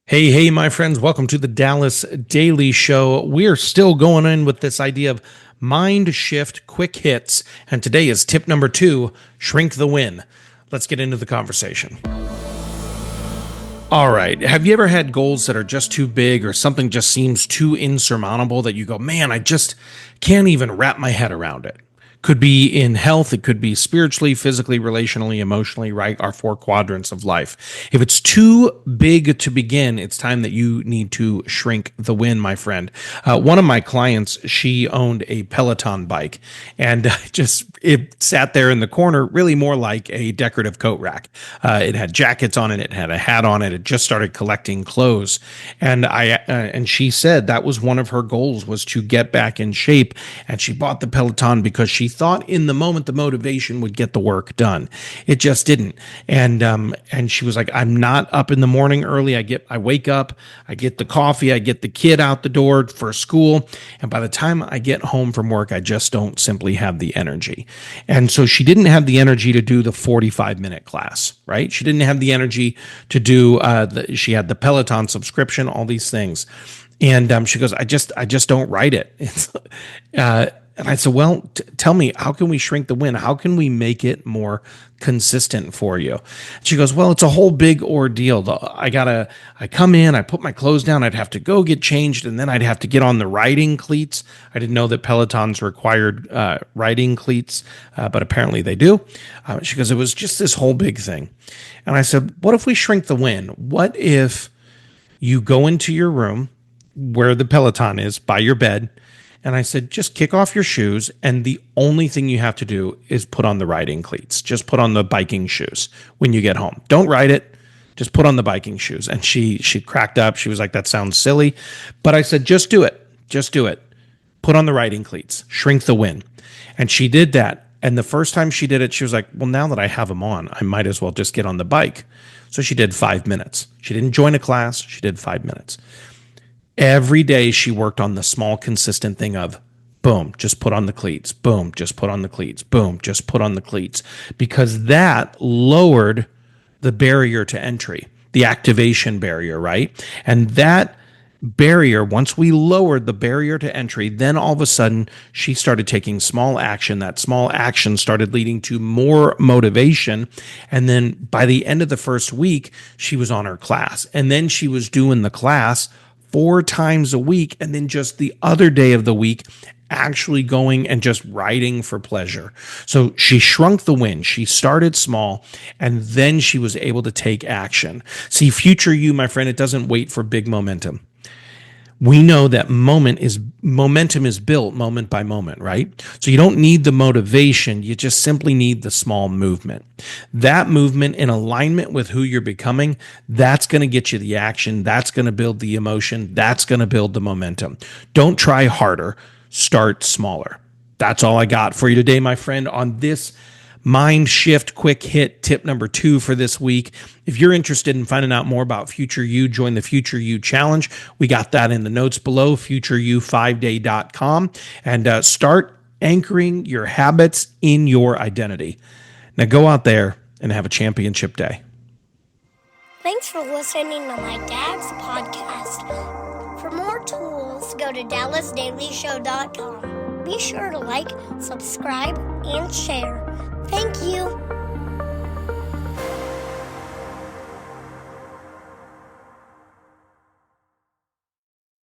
Hey, my friends, welcome to the Dallas Daily Show. We're still going in with this idea of MindSHIFT Quick Hits, and today is tip number 2, shrink the win. Let's get into the conversation. All right. Have you ever had goals that are just too big or something just seems too insurmountable that you go, man, I just can't even wrap my head around it? Could be in health, it could be spiritually, physically, relationally, emotionally, right? Our 4 quadrants of life. If it's too big to begin, it's time that you need to shrink the win, my friend. One of my clients, she owned a Peloton bike, and it sat there in the corner, really more like a decorative coat rack. It had jackets on it, it had a hat on it, it just started collecting clothes. And she said that was one of her goals, was to get back in shape. And she bought the Peloton because she thought in the moment the motivation would get the work done. It just didn't. And she was like, I'm not up in the morning early. I wake up, I get the coffee, I get the kid out the door for school, and by the time I get home from work, I just don't simply have the energy. And so she didn't have the energy to do the 45-minute class, right? She didn't have the energy to do she had the Peloton subscription, all these things. And she goes, I just don't write it. And I said, well, tell me, how can we shrink the win? How can we make it more consistent for you? She goes, well, it's a whole big ordeal. I come in, I put my clothes down, I'd have to go get changed, and then I'd have to get on the riding cleats. I didn't know that Pelotons required riding cleats, but apparently they do. She goes, it was just this whole big thing. And I said, what if we shrink the win? What if you go into your room where the Peloton is by your bed, and I said, just kick off your shoes, and the only thing you have to do is put on the riding cleats. Just put on the biking shoes when you get home. Don't ride it. Just put on the biking shoes. And she cracked up. She was like, that sounds silly. But I said, just do it. Just do it. Put on the riding cleats. Shrink the win. And she did that. And the first time she did it, she was like, well, now that I have them on, I might as well just get on the bike. So she did 5 minutes. She didn't join a class. She did 5 minutes. Every day she worked on the small, consistent thing of boom, just put on the cleats, boom, just put on the cleats, boom, just put on the cleats, because that lowered the barrier to entry, the activation barrier, right? And that barrier, once we lowered the barrier to entry, then all of a sudden she started taking small action. That small action started leading to more motivation. And then by the end of the first week, she was on her class. And then she was doing the class 4 times a week, and then just the other day of the week actually going and just riding for pleasure. So she shrunk the win. She started small, and then she was able to take action. See, future you, my friend, it doesn't wait for big momentum. We know that momentum is built moment by moment, right? So you don't need the motivation. You just simply need the small movement. That movement in alignment with who you're becoming, that's going to get you the action. That's going to build the emotion. That's going to build the momentum. Don't try harder. Start smaller. That's all I got for you today, my friend, on this MindSHIFT Quick Hit tip number 2 for this week. If you're interested in finding out more about Future You, join the Future You Challenge. We got that in the notes below, futureyou5day.com, and start anchoring your habits in your identity. Now go out there and have a championship day. Thanks for listening to my dad's podcast. For more tools, go to dallasdailyshow.com. Be sure to like, subscribe, and share. Thank you.